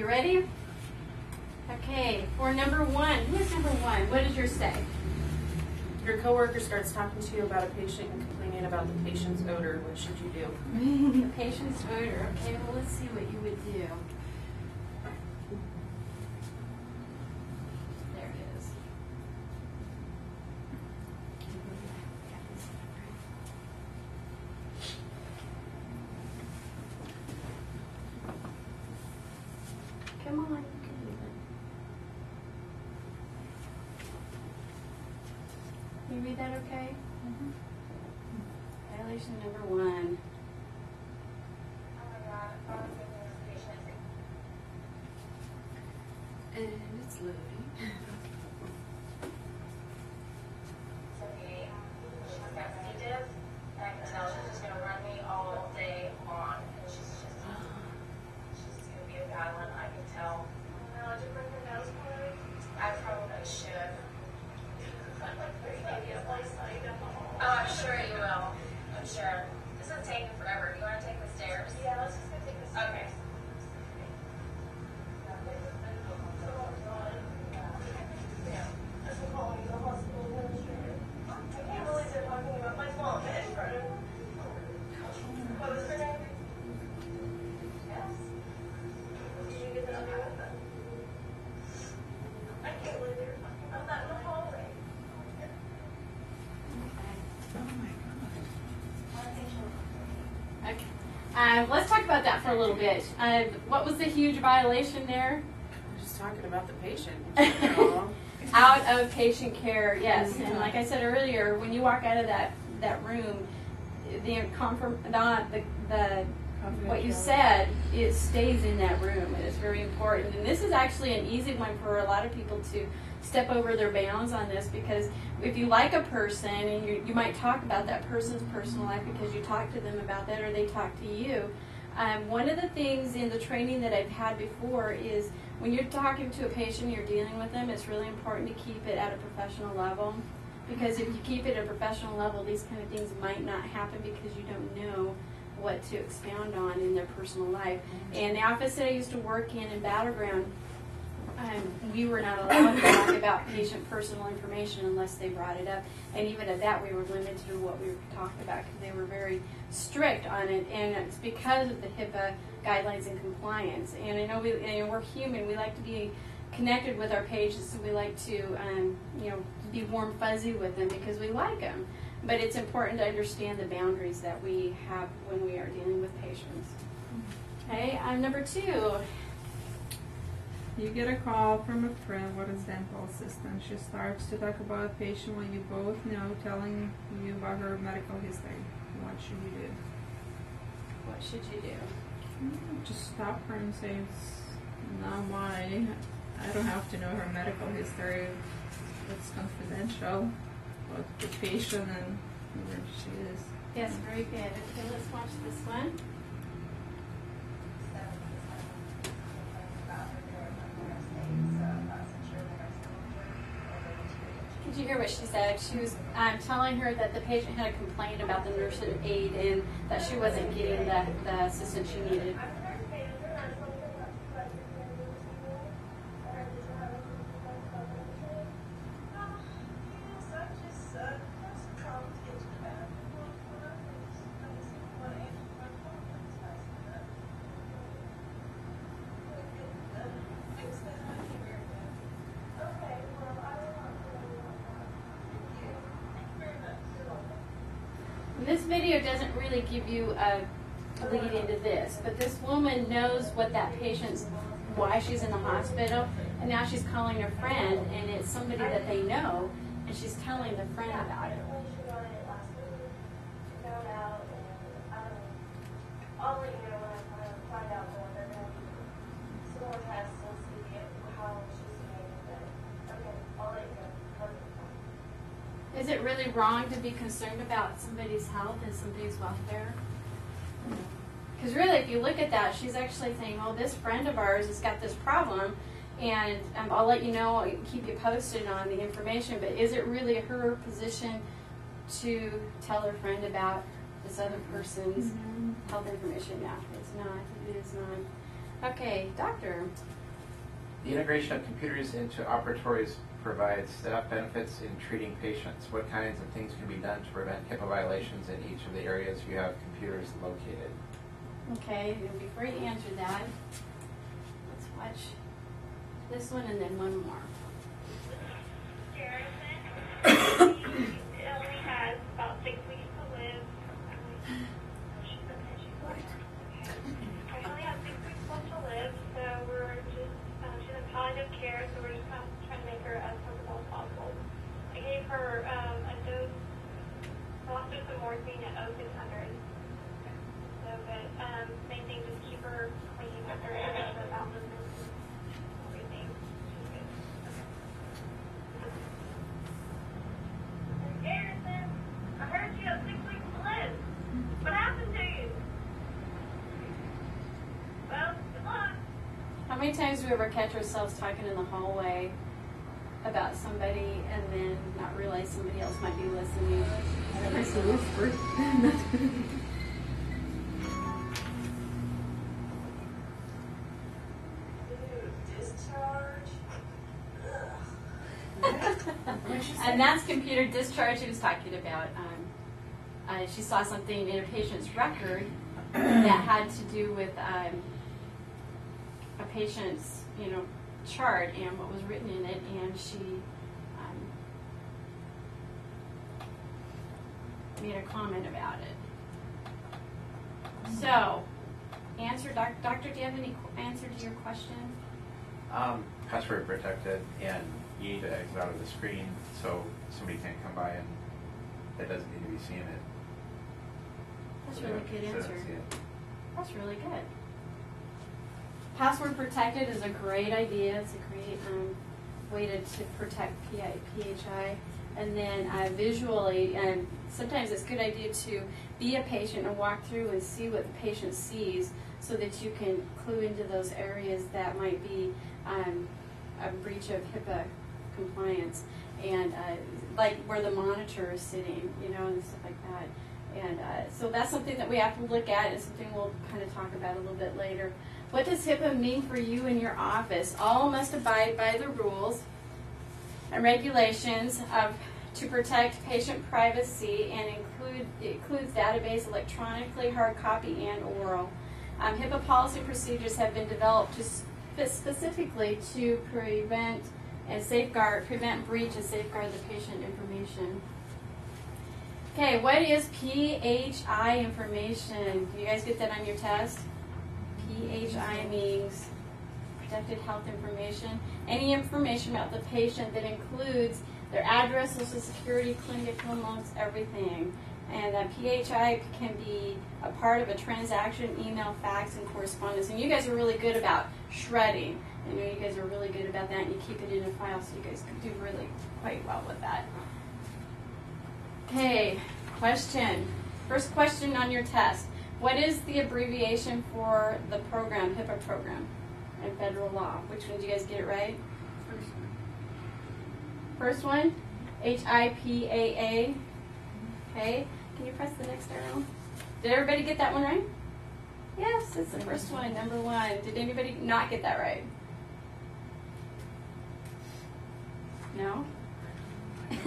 You ready? Okay, for number one. Who is number one? What does yours say? Your coworker starts talking to you about a patient and complaining about the patient's odor. What should you do? The patient's odor. Okay, well, let's see what you would do. There it is. Come on, you can do it. Can you read that okay? Mm-hmm. Violation number one. Oh my God, I was thinking this patient. And it's loading. It's okay. She's got C. diff, and I can tell she's just going to run me all day long. And she's going to be a bad one, I can tell. No, did you bring your nose card? I probably should. Oh, I'm sure you will. I'm sure. This is taking forever. Do you want to take the stairs? Yeah, let's just go take the stairs. Okay. I can't believe they're talking about my mom. What was her name? Yes. Did you get the number with them? I can't believe they were talking about that in the hallway. Okay. Let's talk about that for a little bit. What was the huge violation there? We're just talking about the patient. Out of patient care, yes. And like I said earlier, when you walk out of that room, what you said, it stays in that room, and it's very important. And this is actually an easy one for a lot of people to step over their bounds on this, because if you like a person and you might talk about that person's personal life because you talk to them about that or they talk to you. One of the things in the training that I've had before is when you're talking to a patient, you're dealing with them, it's really important to keep it at a professional level, because if you keep it at a professional level, these kind of things might not happen because you don't know what to expound on in their personal life. And the office that I used to work in Battleground, we were not allowed to talk about patient personal information unless they brought it up. And even at that, we were limited to what we talked about because they were very strict on it. And it's because of the HIPAA guidelines and compliance. And I know we're human. We like to be connected with our patients, so we like to be warm fuzzy with them because we like them. But it's important to understand the boundaries that we have when we are dealing with patients. Okay, number two. You get a call from a friend what is dental assistant. She starts to talk about a patient when you both know, telling you about her medical history. What should you do? What should you do? Just stop her and say, it's not my, I don't have to know her medical history. It's confidential about the patient and where she is. Yes, very good. Okay, let's watch this one. Did you hear what she said? She was telling her that the patient had a complaint about the nurse aide and that she wasn't getting the assistance she needed. This video doesn't really give you a lead into this, but this woman knows what that patient's, why she's in the hospital, and now she's calling her friend, and it's somebody that they know, and she's telling the friend about it. I'll let you know when I find out more. They're going to do some more tests and see how she's doing. Okay, I'll let you know. Is it really wrong to be concerned about somebody's health and somebody's welfare? Because really, if you look at that, she's actually saying, oh, this friend of ours has got this problem, and I'll let you know, I'll keep you posted on the information, but is it really her position to tell her friend about this other person's health information? No, it's not. It is not. Okay, doctor. The integration of computers into operatories provides staff benefits in treating patients. What kinds of things can be done to prevent HIPAA violations in each of the areas you have computers located? Okay, and before you answer that, let's watch this one and then one more. Garrison, he only has about 6 weeks to live. She only has 6 weeks left to live, so we're just, she's in palliative care, so we're just kind of trying to make her as comfortable as possible. I gave her a dose, the last dose of morphine at 0600. So, but same thing, just keep her clean after the mouth movements and everything. She's good. Garrison, I heard you have 6 weeks to live. What happened to you? Well, good luck. How many times do we ever catch ourselves talking in the hallway about somebody and then not realize somebody else might be listening? It's a whisper. And that's computer discharge she was talking about. She saw something in a patient's record that had to do with a patient's, chart and what was written in it, and she made a comment about it. So, doctor, do you have any answer to your question? Password protected, and you need to exit out of the screen so somebody can't come by and that doesn't need to be seeing it. That's a really good So answer. that's it. That's really good. Password protected is a great idea. It's a great way to protect PHI. And then visually, and sometimes it's a good idea to be a patient and walk through and see what the patient sees so that you can clue into those areas that might be a breach of HIPAA compliance. And like where the monitor is sitting, and stuff like that. And so that's something that we have to look at and something we'll kind of talk about a little bit later. What does HIPAA mean for you in your office? All must abide by the rules and regulations to protect patient privacy and includes database electronically, hard copy, and oral. HIPAA policy procedures have been developed specifically to prevent breach and safeguard the patient information. Okay, what is PHI information? Do you guys get that on your test? PHI means protected health information. Any information about the patient that includes their address, social security, clinical notes, everything. And that PHI can be a part of a transaction, email, fax, and correspondence. And you guys are really good about shredding. I know you guys are really good about that, and you keep it in a file, so you guys can do really quite well with that. Okay, question. First question on your test. What is the abbreviation for the program, HIPAA program, in federal law? Which one? Did you guys get it right? First one? HIPAA. Okay, can you press the next arrow? Did everybody get that one right? Yes, it's the first one, number 1. Did anybody not get that right? No?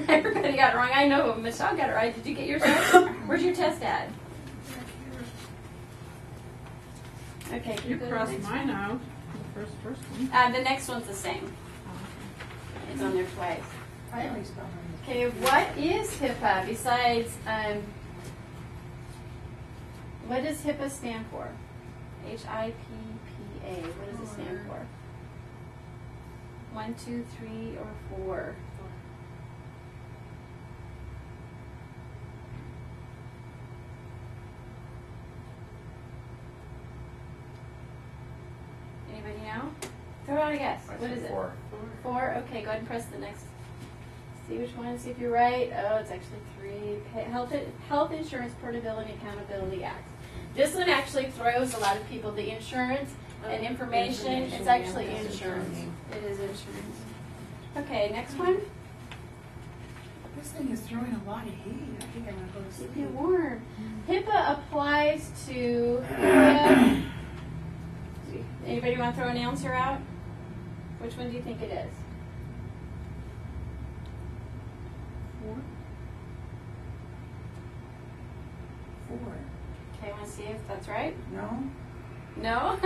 Everybody got it wrong. I know Michelle got it right. Did you get yours right? Where's your test at? Okay, You crossed mine out. The first one. The next one's the same. Oh, okay. It's on there twice. I always spell mine. Okay, what is HIPAA besides, what does HIPAA stand for? HIPPA. What does it stand for? 1, 2, 3, or 4? Anybody know? Throw out a guess. I What said is it? 4. 4? Okay, go ahead and press the next. See which one, see if you're right. Oh, it's actually 3. Health Insurance Portability Accountability Act. This one actually throws a lot of people. The insurance and information, it's actually insurance. It is insurance. Okay, next one. This thing is throwing a lot of heat. I think I'm going to go to sleep. Keep you warm. HIPAA applies to Anybody want to throw an answer out? Which one do you think it is? 4. Okay, want to see if that's right? No? No?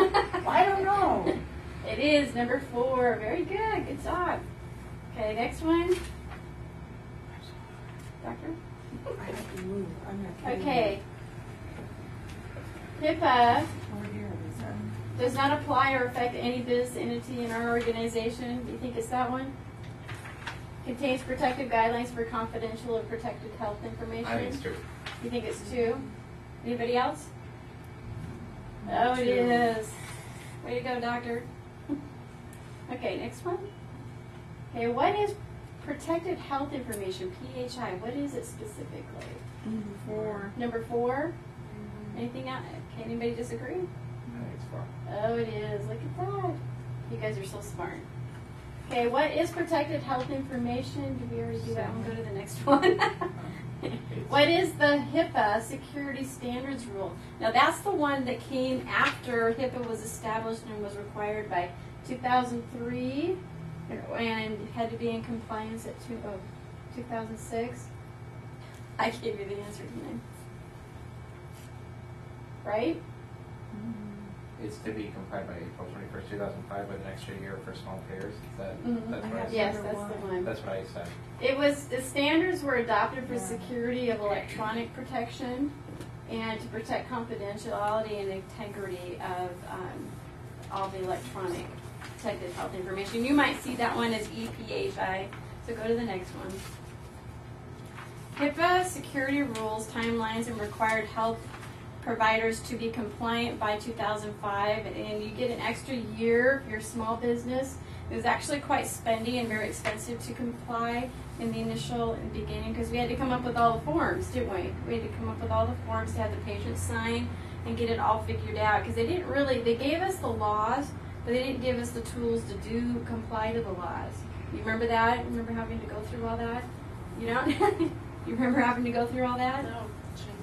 I don't know. It is number 4. Very good. Good job. Okay, next one. Doctor? I have to move. I'm not kidding. Okay. HIPAA Over here, Lisa. does not apply or affect any business entity in our organization. Do you think it's that one? Contains protective guidelines for confidential or protected health information. I think it's 2. You think it's 2? Anybody else? Oh, it 2. is. Way to go, doctor. Okay, next one. Okay, what is protected health information, PHI? What is it specifically? 4. Number 4? Anything else? Okay, anybody disagree? I think it's 4. Oh, it is. Look at that. You guys are so smart. Okay, what is protected health information? Did we already do that one? Go to the next one. What is the HIPAA security standards rule? Now, that's the one that came after HIPAA was established and was required by 2003 and had to be in compliance at 2006. I gave you the answer, didn't I? Right? It's to be complied by April 21st, 2005 with an extra year for small payers. Is that, Mhm. that's what I said? Yes, that's the one. That's what I said. It was, the standards were adopted for security of electronic protection and to protect confidentiality and integrity of all the electronic protected health information. You might see that one as EPHI, so go to the next one. HIPAA security rules, timelines, and required health providers to be compliant by 2005, and you get an extra year if you're a small business. It was actually quite spendy and very expensive to comply in the initial beginning because we had to come up with all the forms, didn't we? We had to come up with all the forms to have the patient sign and get it all figured out because they didn't really, they gave us the laws, but they didn't give us the tools to comply to the laws. You remember that? Remember having to go through all that? You don't? You remember having to go through all that? No, Shane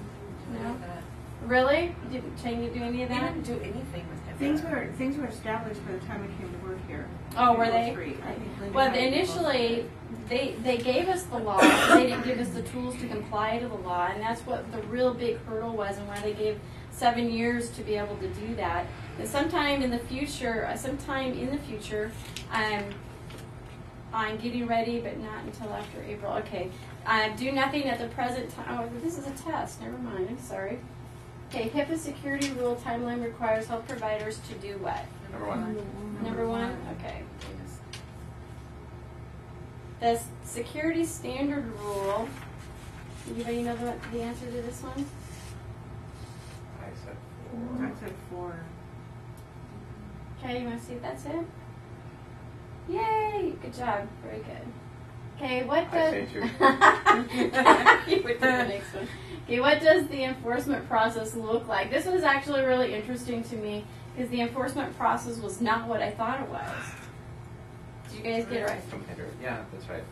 didn't do No? any of that. Really? Didn't Shane do any of They that? didn't do anything with him. Things were established by the time I came to work here. Oh, were they? 03. I think Linda Well, had it in initially, they gave us the law, but they didn't give us the tools to comply to the law, and that's what the real big hurdle was, and why they gave 7 years to be able to do that. And sometime in the future, I'm getting ready, but not until after April. Okay, do nothing at the present time. Oh, this is a test. Never mind. I'm sorry. Okay, HIPAA security rule timeline requires health providers to do what? Number 1. Number 1? Okay. The security standard rule, anybody know the answer to this one? I said I said 4. Okay, you want to see if that's it? Yay! Good job. Very good. Okay, what I does... say 2. You would do the next one. Okay, what does the enforcement process look like? This was actually really interesting to me because the enforcement process was not what I thought it was. Did you guys get it right? Yeah, that's right.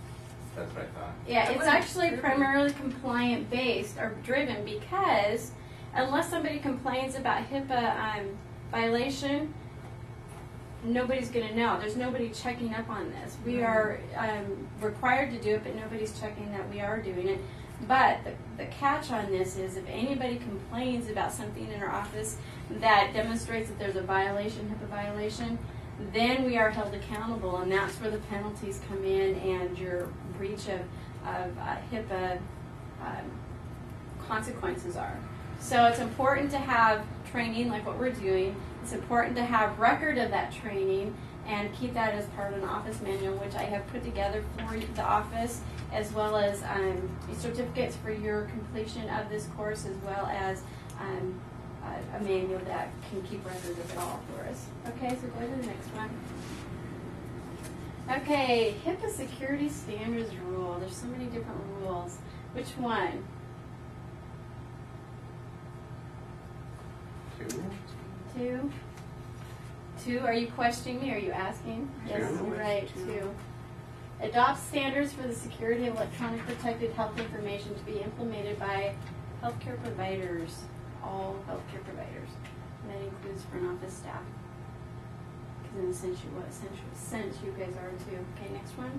That's what I thought. Yeah, it's actually primarily compliant based or driven because unless somebody complains about HIPAA violation, nobody's going to know. There's nobody checking up on this. We are required to do it, but nobody's checking that we are doing it. But the catch on this is if anybody complains about something in our office that demonstrates that there's a violation, HIPAA violation, then we are held accountable, and that's where the penalties come in and your breach of HIPAA consequences are. So it's important to have training like what we're doing. It's important to have record of that training and keep that as part of an office manual, which I have put together for the office, as well as certificates for your completion of this course, as well as a manual that can keep record of it all for us. Okay, so go to the next one. Okay, HIPAA security standards rule. There's so many different rules. Which one? 2. 2? Are you questioning me? Are you asking? Yes, 2. you're right. 2. Adopt standards for the security of electronic protected health information to be implemented by healthcare providers, all healthcare providers. And that includes front office staff. because in a sense you guys are too. Okay, next one.